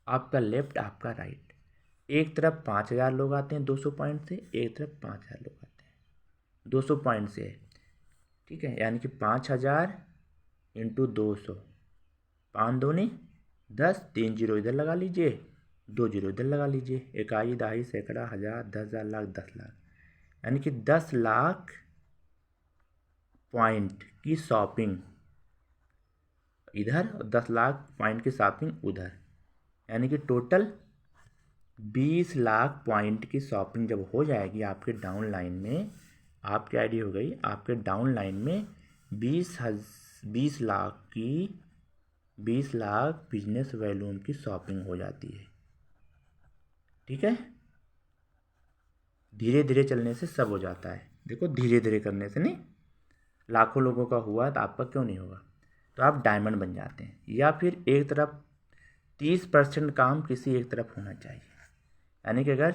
आपका लेफ्ट आपका राइट। एक तरफ 5,000 लोग आते हैं 200 पॉइंट से, एक तरफ 5,000 लोग आते हैं 200 पॉइंट से, ठीक है। यानी कि 5,000 इंटू 200, 5 दूनी 10, 3 जीरो इधर लगा लीजिए, 2 जीरो इधर लगा लीजिए, इकाई, दहाई, सैकड़ा, हज़ार, 10,000, लाख, 10 लाख, यानी कि 10 लाख पॉइंट की शॉपिंग इधर और 10 लाख पॉइंट की शॉपिंग उधर, यानी कि टोटल 20 लाख पॉइंट की शॉपिंग जब हो जाएगी आपके डाउन लाइन में, आपकी आईडी हो गई, आपके डाउन लाइन में 20 लाख बिजनेस वैल्यूम की शॉपिंग हो जाती है, ठीक है। धीरे धीरे चलने से सब हो जाता है। देखो, धीरे धीरे करने से नहीं, लाखों लोगों का हुआ तो आपका क्यों नहीं होगा? तो आप डायमंड बन जाते हैं। या फिर एक तरफ 30% काम किसी एक तरफ होना चाहिए, यानी कि अगर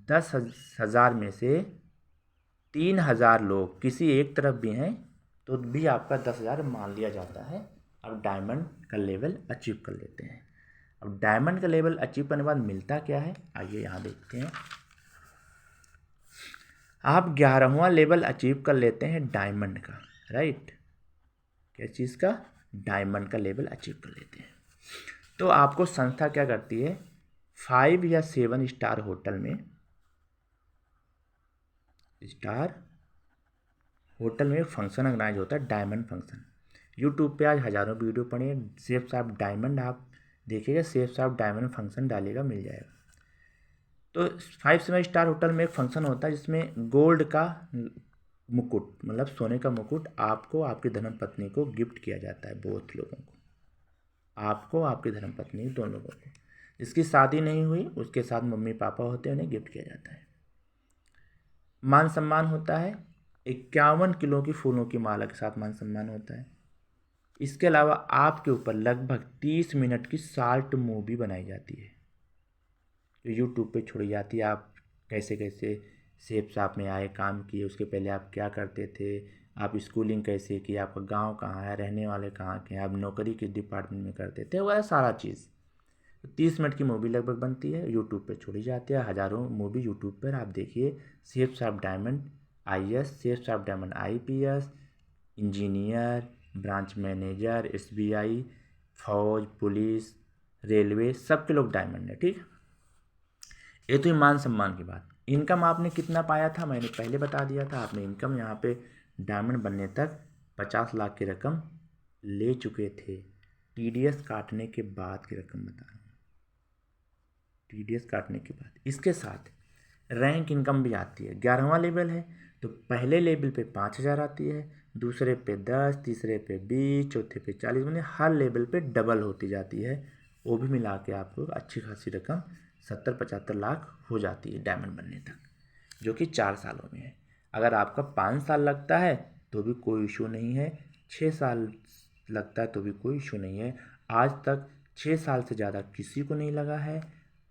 10,000 में से 3,000 लोग किसी एक तरफ भी हैं तो भी आपका 10,000 मान लिया जाता है। अब डायमंड का लेवल अचीव कर लेते हैं। अब डायमंड का लेवल अचीव करने के बाद मिलता क्या है, आइए यहाँ देखते हैं। आप 11वां लेवल अचीव कर लेते हैं डायमंड का, राइट। क्या चीज़ का? डायमंड का लेवल अचीव कर लेते हैं। तो आपको संस्था क्या करती है, 5 या 7 स्टार होटल में एक फंक्शन ऑर्गेनाइज होता है, डायमंड फंक्शन। यूट्यूब पे आज हज़ारों वीडियो पड़े हैं, शेफ साहब डायमंड, आप देखिएगा शेफ साहब डायमंड फंक्शन डालिएगा, मिल जाएगा। तो 5 स्टार होटल में एक फंक्शन होता है जिसमें गोल्ड का मुकुट, मतलब सोने का मुकुट आपको आपकी धर्मपत्नी को गिफ्ट किया जाता है। बहुत लोगों को, आपको आपकी धर्मपत्नी दोनों लोगों को, जिसकी शादी नहीं हुई उसके साथ मम्मी पापा होते हैं, उन्हें गिफ्ट किया जाता है। मान सम्मान होता है, 51 किलो की फूलों की माला के साथ मान सम्मान होता है। इसके अलावा आपके ऊपर लगभग 30 मिनट की शॉर्ट मूवी बनाई जाती है, जो यूट्यूब पे छोड़ी जाती है। आप कैसे कैसे शेफ साहब में आए, काम किए, उसके पहले आप क्या करते थे, आप स्कूलिंग कैसे की, आपका गांव कहाँ है, रहने वाले कहाँ के हैं, आप नौकरी किस डिपार्टमेंट में करते थे, वगैरह सारा चीज़। तो 30 मिनट की मूवी लगभग बनती है, यूट्यूब पे छोड़ी जाती है। हज़ारों मूवी यूट्यूब पर आप देखिए। Chef of diamond IAS, chef of diamond IPS, engineer, branch manager, SBI, फौज, पुलिस, रेलवे, सबके लोग डायमंड है। ठीक है, ये तो मान सम्मान की बात। इनकम आपने कितना पाया था मैंने पहले बता दिया था। आपने इनकम यहाँ पे डायमंड बनने तक 50 लाख की रकम ले चुके थे। TDS काटने के बाद की रकम बता रहा हूँ, TDS काटने के बाद। इसके साथ रैंक इनकम भी आती है। 11वां लेवल है तो पहले लेवल पे 5000 आती है, दूसरे पे 10, तीसरे पे 20, चौथे पे 40, मैंने हर लेवल पे डबल होती जाती है। वो भी मिला के आपको अच्छी खासी रकम 70-75 लाख हो जाती है डायमंड बनने तक, जो कि 4 सालों में है। अगर आपका 5 साल लगता है तो भी कोई इशू नहीं है, 6 साल लगता है तो भी कोई इशू नहीं है। आज तक 6 साल से ज़्यादा किसी को नहीं लगा है।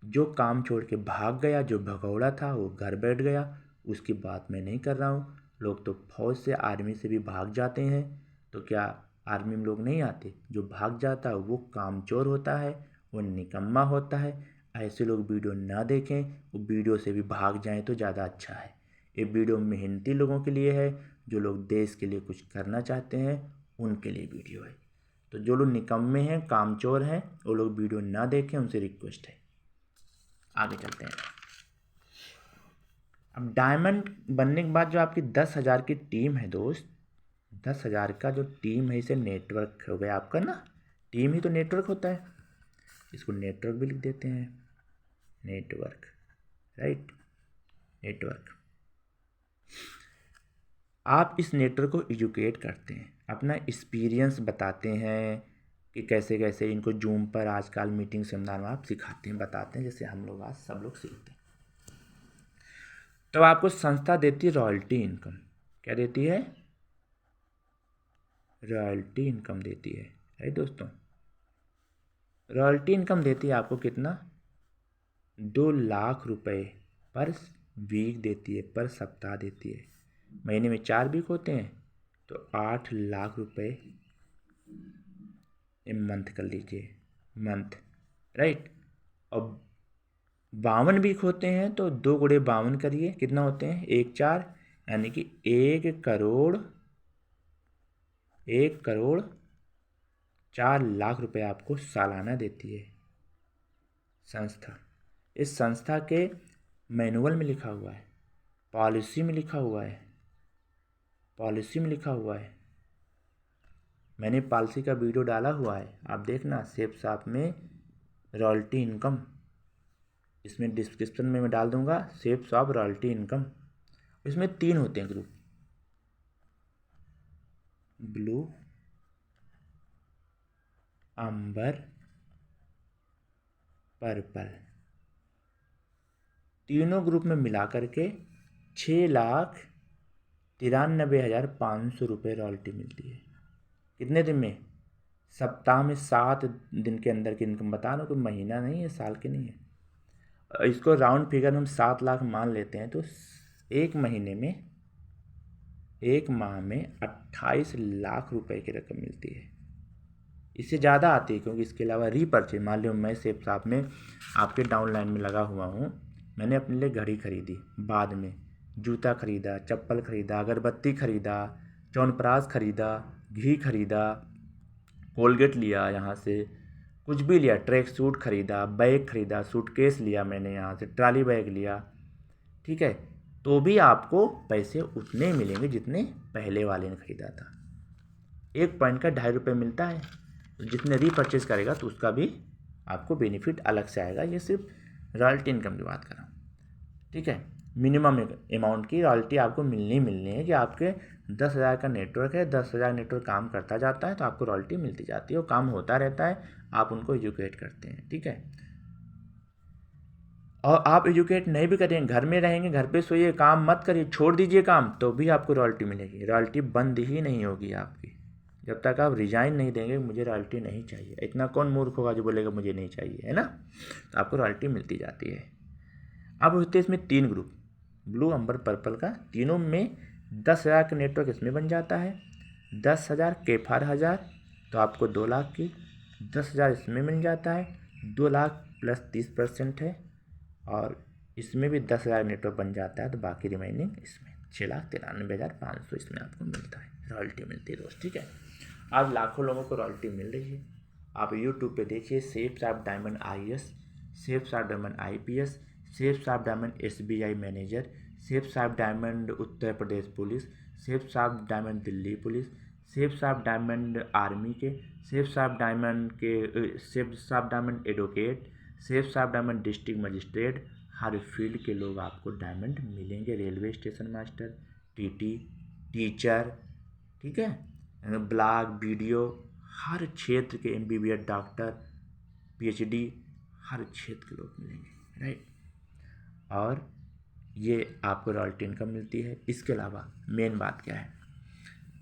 जो काम छोड़ के भाग गया, जो भगौड़ा था वो घर बैठ गया, उसकी बात मैं नहीं कर रहा हूँ। लोग तो फौज से, आर्मी से भी भाग जाते हैं, तो क्या आर्मी में लोग नहीं आते? जो भाग जाता है वो कामचोर होता है, वो निकम्मा होता है। ऐसे लोग वीडियो ना देखें, वो वीडियो से भी भाग जाएं तो ज़्यादा अच्छा है। ये वीडियो मेहनती लोगों के लिए है, जो लोग देश के लिए कुछ करना चाहते हैं उनके लिए वीडियो है। तो जो लोग निकम्मे हैं, कामचोर हैं, वो लोग वीडियो ना देखें, उनसे रिक्वेस्ट है। आगे चलते हैं। अब डायमंड बनने के बाद जो आपकी 10,000 की टीम है दोस्त, 10,000 का जो टीम है, इसे नेटवर्क हो गया आपका ना। टीम ही तो नेटवर्क होता है, इसको नेटवर्क भी लिख देते हैं। Network, right, network. आप इस नेटवर्क को एजुकेट करते हैं, अपना एक्सपीरियंस बताते हैं कि कैसे कैसे इनको जूम पर आजकल मीटिंग सेमिनार में आप सिखाते हैं, बताते हैं, जैसे हम लोग आज सब लोग सीखते हैं। तो आपको संस्था देती है रॉयल्टी इनकम। क्या देती है? रॉयल्टी इनकम देती है, राइट दोस्तों। रॉयल्टी इनकम देती है आपको कितना? 2 लाख रुपए पर वीक देती है, पर सप्ताह देती है। महीने में 4 वीक होते हैं तो 8 लाख रुपए मंथ कर लीजिए, मंथ, राइट। और 52 वीक होते हैं तो 2 गुणे 52 करिए, कितना होते हैं? 1 4, यानी कि 1 करोड़ 4 लाख रुपए आपको सालाना देती है संस्था। इस संस्था के मैनुअल में लिखा हुआ है, पॉलिसी में लिखा हुआ है, पॉलिसी में लिखा हुआ है। मैंने पॉलिसी का वीडियो डाला हुआ है, आप देखना, सेफ साफ में रॉयल्टी इनकम, इसमें डिस्क्रिप्शन में मैं डाल दूंगा, सेफ साफ रॉयल्टी इनकम। इसमें 3 होते हैं ग्रुप, ब्लू, अंबर, पर्पल। तीनों ग्रुप में मिला करके 6,93,500 रुपये रॉयल्टी मिलती है। कितने दिन में? सप्ताह में 7 दिन के अंदर की इनकम बता रहा हूँ, कोई महीना नहीं है, साल के नहीं है। इसको राउंड फिगर हम 7 लाख मान लेते हैं तो एक माह में 28 लाख रुपए की रकम मिलती है। इससे ज़्यादा आती है क्योंकि इसके अलावा रीपर्चेज, मान लो मैं सेफ साहब में आपके डाउनलाइन में लगा हुआ हूँ, मैंने अपने लिए घड़ी खरीदी, बाद में जूता खरीदा, चप्पल खरीदा, अगरबत्ती खरीदा, च्यवनप्राश खरीदा, घी खरीदा, कोलगेट लिया, यहाँ से कुछ भी लिया, ट्रैक सूट खरीदा, बैग खरीदा, सूटकेस लिया मैंने यहाँ से, ट्रॉली बैग लिया, ठीक है, तो भी आपको पैसे उतने मिलेंगे जितने पहले वाले ने खरीदा था। 1 पॉइंट का 2.5 रुपये मिलता है, तो जितने रीपरचेज करेगा तो उसका भी आपको बेनिफिट अलग से आएगा। ये सिर्फ रॉयल्टी इनकम की बात कर रहा हूँ, ठीक है। मिनिमम अमाउंट की रॉयल्टी आपको मिलनी है कि आपके 10,000 का नेटवर्क है, 10,000 नेटवर्क काम करता जाता है तो आपको रॉयल्टी मिलती जाती है, वो काम होता रहता है, आप उनको एजुकेट करते हैं, ठीक है। और आप एजुकेट नहीं भी करेंगे, घर में रहेंगे, घर पे सोइए, काम मत करिए, छोड़ दीजिए काम, तो भी आपको रॉयल्टी मिलेगी। रॉयल्टी बंद ही नहीं होगी आपकी जब तक आप रिजाइन नहीं देंगे, मुझे रॉयल्टी नहीं चाहिए। इतना कौन मूर्ख होगा जो बोलेगा मुझे नहीं चाहिए, है ना। तो आपको रॉयल्टी मिलती जाती है। अब होते हैं इसमें 3 ग्रुप, ब्लू, अंबर, पर्पल का। तीनों में 10,000 का नेटवर्क इसमें बन जाता है, 10,000 के 1000 तो आपको 2 लाख की, 10,000 इसमें मिल जाता है, 2 लाख प्लस 30% है, और इसमें भी 10,000 नेटवर्क बन जाता है तो बाकी रिमेनिंग इसमें 6,93,500 इसमें आपको मिलता है, रॉयल्टी मिलती है दोस्त। ठीक है, आज लाखों लोगों को रॉयल्टी मिल रही है। आप यूट्यूब पे देखिए, सेफ साफ डायमंड IAS, सेफ साफ डायमंड IPS, सेफ साफ डायमंड SBI मैनेजर, सेफ साफ diamond Uttar Pradesh police, safe साफ डायमंड दिल्ली पुलिस, सेफ साफ डायमंड आर्मी के, सेफ साफ डायमंड के, सेफ साफ डायमंड एडवोकेट, सेफ साफ डायमंड डिस्ट्रिक्ट मजिस्ट्रेट, हर फील्ड के लोग आपको डायमंड मिलेंगे। Railway station master, TT, teacher, ठीक है, ब्लॉग वीडियो, हर क्षेत्र के MBBS डॉक्टर, PhD, हर क्षेत्र के लोग मिलेंगे, राइट। और ये आपको रॉयल्टी इनकम मिलती है। इसके अलावा मेन बात क्या है,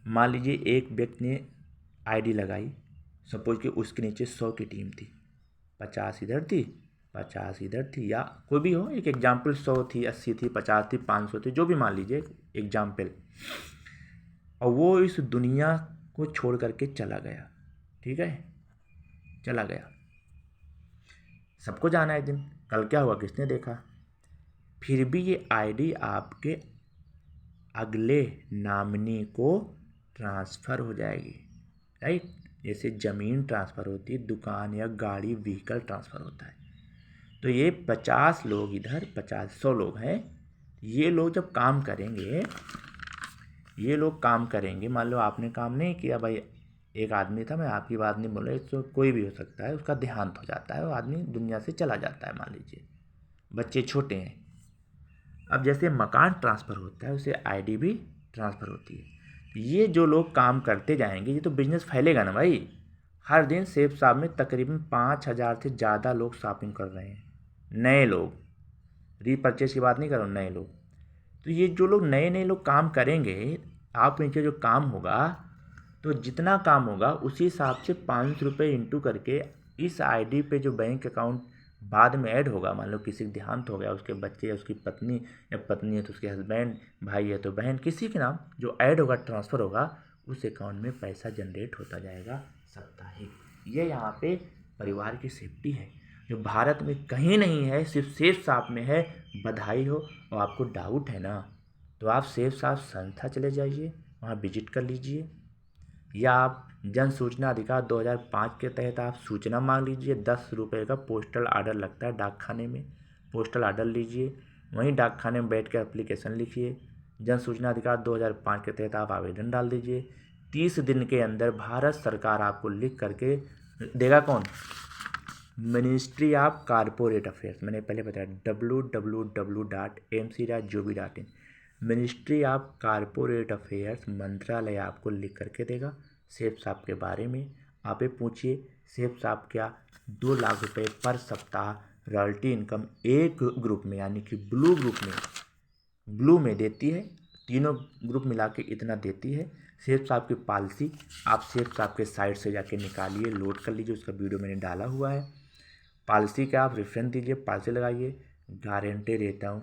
मान लीजिए एक व्यक्ति ने ID लगाई, सपोज कि उसके नीचे 100 की टीम थी, 50 इधर थी, 50 इधर थी, या कोई भी हो, एक एग्जाम्पल 100 थी, 80 थी, 50 थी, 500 थी, जो भी मान लीजिए एग्जाम्पल, और वो इस दुनिया को छोड़ करके चला गया, ठीक है, चला गया। सबको जाना है एक दिन, कल क्या हुआ किसने देखा, फिर भी ये ID आपके अगले नॉमिनी को ट्रांसफ़र हो जाएगी, राइट। जैसे ज़मीन ट्रांसफ़र होती है, दुकान या गाड़ी व्हीकल ट्रांसफ़र होता है। तो ये 50 लोग इधर, 100 लोग हैं, ये लोग जब काम करेंगे, ये लोग काम करेंगे, मान लो आपने काम नहीं किया भाई, एक आदमी था, मैं आपकी बात नहीं बोल रहा, तो कोई भी हो सकता है, उसका देहांत हो जाता है, वो आदमी दुनिया से चला जाता है, मान लीजिए बच्चे छोटे हैं। अब जैसे मकान ट्रांसफ़र होता है, उसे ID भी ट्रांसफ़र होती है। ये जो लोग काम करते जाएंगे, ये तो बिजनेस फैलेगा ना भाई। हर दिन सेफ साहब में तकरीबन 5,000 से ज़्यादा लोग शॉपिंग कर रहे हैं, नए लोग, रीपरचेज की बात नहीं कर रहा हूँ, नए लोग। तो ये जो लोग नए नए लोग काम करेंगे, आप नीचे जो काम होगा, तो जितना काम होगा उसी हिसाब से 500 रुपये इंटू करके इस ID पे जो बैंक अकाउंट बाद में ऐड होगा, मान लो किसी का देहांत हो गया, उसके बच्चे या उसकी पत्नी, या पत्नी है तो उसके हस्बैंड, भाई है तो बहन, किसी के नाम जो ऐड होगा, ट्रांसफ़र होगा, उस अकाउंट में पैसा जनरेट होता जाएगा साप्ताहिक। ये यहाँ पे परिवार की सेफ्टी है, जो भारत में कहीं नहीं है, सिर्फ सेफ साफ में है। बधाई हो। और आपको डाउट है ना, तो आप सेफ साफ संस्था चले जाइए, वहाँ विजिट कर लीजिए, या आप जन सूचना अधिकार 2005 के तहत आप सूचना मांग लीजिए। 10 रुपये का पोस्टल आर्डर लगता है डाकखाने में, पोस्टल आर्डर लीजिए, वहीं डाकखाने में बैठ कर एप्लीकेशन लिखिए। जन सूचना अधिकार 2005 के तहत आप आवेदन डाल दीजिए। 30 दिन के अंदर भारत सरकार आपको लिख करके देगा, कौन, मिनिस्ट्री ऑफ कॉरपोरेट अफेयर्स, मैंने पहले बताया www.mc.gov.in, ministry of corporate affairs, मंत्रालय आपको लिख करके देगा सेफ साफ के बारे में। आप ये पूछिए सेफ साफ क्या 2 लाख रुपए पर सप्ताह रॉयल्टी इनकम एक ग्रुप में, यानी कि ब्लू में देती है, तीनों ग्रुप मिला के इतना देती है। सेफ साफ की पॉलिसी आप सेफ साफ के साइट से जाके निकालिए, लोड कर लीजिए, उसका वीडियो मैंने डाला हुआ है। पॉलिसी का आप रेफरेंस दीजिए, पॉलिसी लगाइए, गारंटी देता हूँ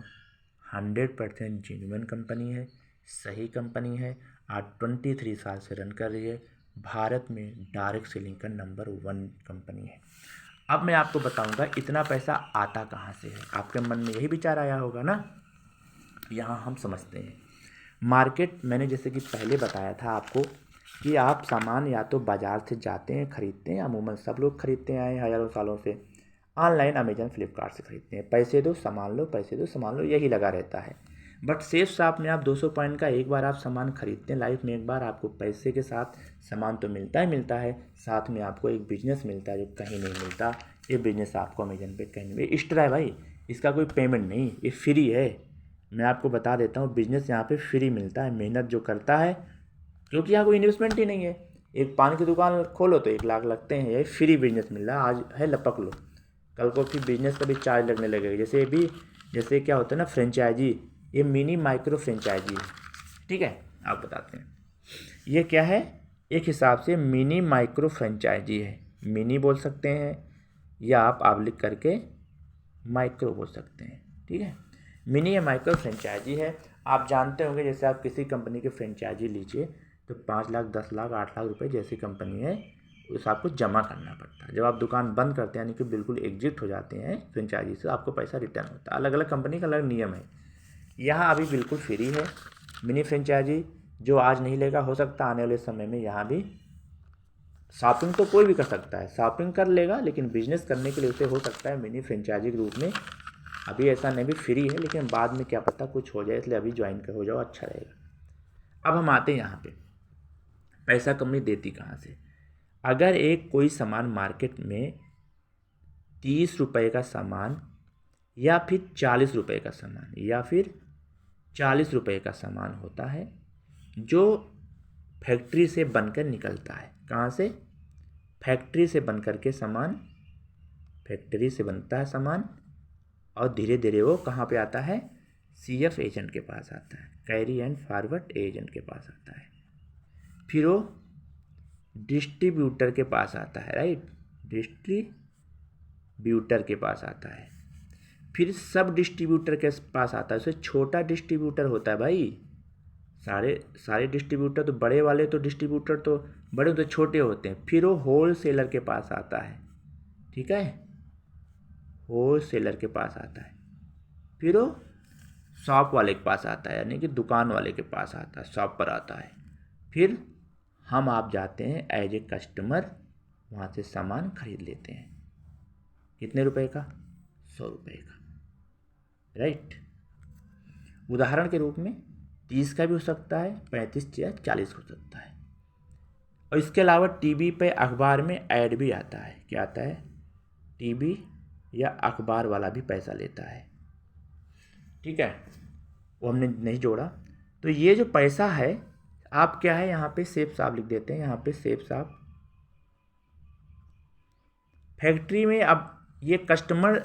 100% जेन्युइन कंपनी है, सही कंपनी है, आज 23 साल से रन कर रही है, भारत में डायरेक्ट सेलिंग का नंबर 1 कंपनी है। अब मैं आपको बताऊंगा इतना पैसा आता कहाँ से है। आपके मन में यही विचार आया होगा ना, यहाँ हम समझते हैं। मार्केट, मैंने जैसे कि पहले बताया था आपको कि आप सामान या तो बाज़ार से जाते हैं खरीदते हैं, अमूमन सब लोग खरीदते आए हैं हज़ारों सालों से, ऑनलाइन अमेजन फ्लिपकार्ट से खरीदते हैं, पैसे दो सामान लो, पैसे दो सामान लो, यही लगा रहता है। बट सेफ शॉप में आप 200 पॉइंट का एक बार आप सामान खरीदते हैं, लाइफ में एक बार आपको पैसे के साथ सामान तो मिलता है, साथ में आपको एक बिजनेस मिलता है जो कहीं नहीं मिलता। ये बिजनेस आपको अमेजन पे कहीं नहीं, एक्स्ट्रा है भाई, इसका कोई पेमेंट नहीं, ये फ्री है। मैं आपको बता देता हूँ, बिजनेस यहाँ पे फ्री मिलता है, मेहनत जो करता है, क्योंकि यहाँ कोई इन्वेस्टमेंट ही नहीं है। एक पान की दुकान खोलो तो 1 लाख लगते हैं, ये फ्री बिजनेस मिल रहा है, आज है लपक लो, कल को फिर बिजनेस का भी चार्ज लगने लगेगा। जैसे क्या होता है ना फ्रेंचाइजी, ये मिनी माइक्रो फ्रेंचाइजी है, ठीक है। आप बताते हैं ये क्या है, एक हिसाब से मिनी माइक्रो फ्रेंचाइजी है, मिनी बोल सकते हैं या आप लिख करके माइक्रो बोल सकते हैं, ठीक है। मिनी या माइक्रो फ्रेंचाइजी है। आप जानते होंगे जैसे आप किसी कंपनी की फ्रेंचाइजी लीजिए तो 5 लाख 10 लाख 8 लाख रुपए जैसी कंपनी है उस आपको जमा करना पड़ता है। जब आप दुकान बंद करते हैं यानी कि बिल्कुल एग्जिट हो जाते हैं फ्रेंचाइजी से, आपको पैसा रिटर्न होता है। अलग अलग कंपनी का अलग नियम है। यहाँ अभी बिल्कुल फ्री है मिनी फ्रेंचाइजी। जो आज नहीं लेगा, हो सकता है आने वाले समय में यहाँ भी शॉपिंग तो कोई भी कर सकता है, शॉपिंग कर लेगा, लेकिन बिजनेस करने के लिए उसे हो सकता है मिनी फ्रेंचाइजी के रूप में। अभी ऐसा नहीं भी फ्री है, लेकिन बाद में क्या पता कुछ हो जाए, इसलिए अभी ज्वाइन हो जाओ, अच्छा रहेगा। अब हम आते हैं यहाँ पे पैसा कंपनी देती कहाँ से। अगर एक कोई सामान मार्केट में 30 रुपये का सामान या फिर 40 रुपये का सामान या फिर 40 रुपये का सामान होता है जो फैक्ट्री से बनकर निकलता है। कहाँ से? फैक्ट्री से बनकर के सामान, फैक्ट्री से बनता है सामान और धीरे धीरे वो कहाँ पे आता है? CF एजेंट के पास आता है, कैरी एंड फॉरवर्ड एजेंट के पास आता है। फिर वो डिस्ट्रीब्यूटर के पास आता है, राइट, डिस्ट्रीब्यूटर के पास आता है। फिर सब डिस्ट्रीब्यूटर के पास आता है। उससे छोटा डिस्ट्रीब्यूटर होता है भाई। सारे डिस्ट्रीब्यूटर तो बड़े वाले, तो डिस्ट्रीब्यूटर तो बड़े तो छोटे होते हैं। फिर वो होल सेलर के पास आता है, ठीक है, होल सेलर के पास आता है। फिर वो शॉप वाले के पास आता है, यानी कि दुकान वाले के पास आता है, शॉप पर आता है। फिर हम आप जाते हैं एज ए कस्टमर, वहाँ से सामान खरीद लेते हैं। कितने रुपए का? 100 रुपये का, राइट। उदाहरण के रूप में 30 का भी हो सकता है, 35 या 40 हो सकता है। और इसके अलावा टीवी पे, अखबार में ऐड भी आता है। क्या आता है? टीवी या अखबार वाला भी पैसा लेता है, ठीक है, वो हमने नहीं जोड़ा। तो ये जो पैसा है, आप क्या है यहाँ पे सेफ साहब लिख देते हैं, यहाँ पे सेफ साहब। फैक्ट्री में अब ये कस्टमर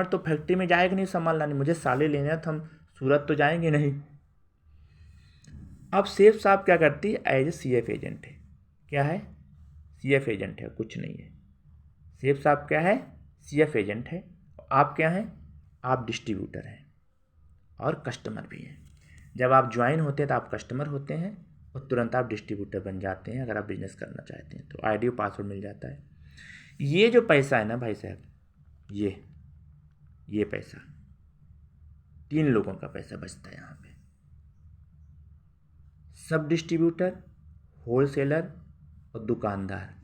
तो फैक्ट्री में जाएगा नहीं सामान लाने, मुझे साले लेने हैं तो हम सूरत तो जाएंगे नहीं। अब सेफ साहब क्या करती है? एज ए CF एजेंट है। क्या है? CF एजेंट है, कुछ नहीं है। सेफ साहब क्या है? CF एजेंट है। आप क्या हैं? आप डिस्ट्रीब्यूटर हैं और कस्टमर भी हैं। जब आप ज्वाइन होते हैं तो आप कस्टमर होते हैं और तुरंत आप डिस्ट्रीब्यूटर बन जाते हैं। अगर आप बिजनेस करना चाहते हैं तो ID और पासवर्ड मिल जाता है। ये जो पैसा है ना भाई साहब, ये पैसा 3 लोगों का पैसा बचता है यहाँ पे। सब डिस्ट्रीब्यूटर, होलसेलर और दुकानदार।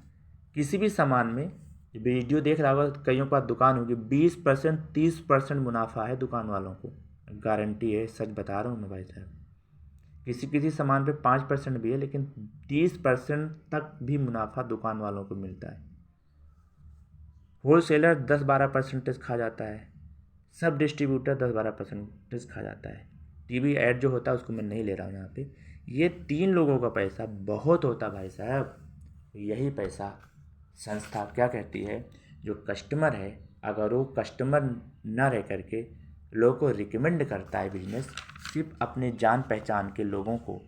किसी भी सामान में, वीडियो देख रहा होगा, कईयों के पास दुकान होगी, 20% 30% मुनाफा है दुकान वालों को, गारंटी है, सच बता रहा हूँ मैं भाई साहब। किसी सामान पे 5% भी है, लेकिन 30% तक भी मुनाफा दुकान वालों को मिलता है। होलसेलर 10-12% खा जाता है, सब डिस्ट्रीब्यूटर 10-12% खा जाता है। टीवी ऐड जो होता है उसको मैं नहीं ले रहा हूँ यहाँ पे। ये 3 लोगों का पैसा बहुत होता भाई साहब। यही पैसा संस्था क्या कहती है, जो कस्टमर है, अगर वो कस्टमर न रह करके लोगों को रिकमेंड करता है बिजनेस, सिर्फ अपने जान पहचान के लोगों को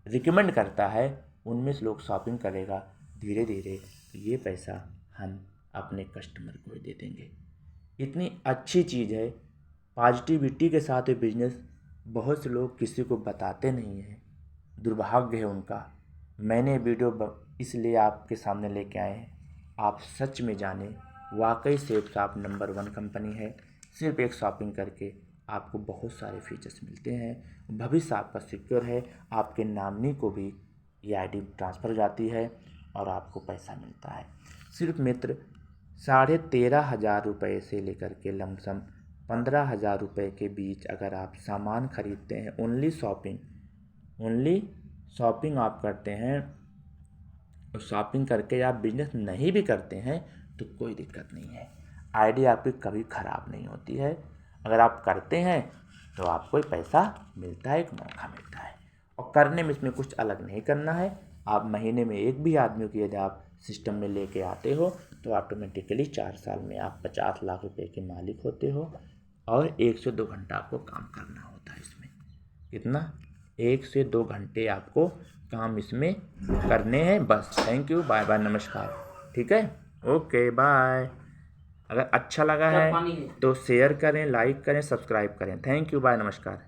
रिकमेंड करता है, उनमें से लोग शॉपिंग करेगा धीरे धीरे, तो ये पैसा हम अपने कस्टमर को ही दे देंगे। इतनी अच्छी चीज़ है, पॉजिटिविटी के साथ ये बिजनेस। बहुत से लोग किसी को बताते नहीं हैं, दुर्भाग्य है उनका। मैंने वीडियो इसलिए आपके सामने लेके आए हैं, आप सच में जाने वाकई सेफ शॉप नंबर 1 कंपनी है। सिर्फ एक शॉपिंग करके आपको बहुत सारे फीचर्स मिलते हैं। भविष्य आपका सिक्योर है, आपके नॉमिनी को भी ये ID ट्रांसफ़र हो जाती है और आपको पैसा मिलता है। सिर्फ मित्र 13,500 रुपये से लेकर के लमसम 15,000 रुपये के बीच अगर आप सामान खरीदते हैं, ओनली शॉपिंग आप करते हैं, और शॉपिंग करके आप बिजनेस नहीं भी करते हैं तो कोई दिक्कत नहीं है। ID आपकी कभी ख़राब नहीं होती है। अगर आप करते हैं तो आपको पैसा मिलता है, एक मौका मिलता है। और करने में इसमें कुछ अलग नहीं करना है। आप महीने में एक भी आदमी को यदि आप सिस्टम में लेके आते हो तो ऑटोमेटिकली 4 साल में आप 50 लाख रुपए के मालिक होते हो। और 1 से 2 घंटा आपको काम करना होता है इसमें। कितना? 1 से 2 घंटे आपको काम इसमें करने हैं बस। थैंक यू, बाय बाय, नमस्कार। ठीक है, ओके बाय। अगर अच्छा लगा है तो शेयर करें, लाइक करें, सब्सक्राइब करें। थैंक यू, बाय, नमस्कार।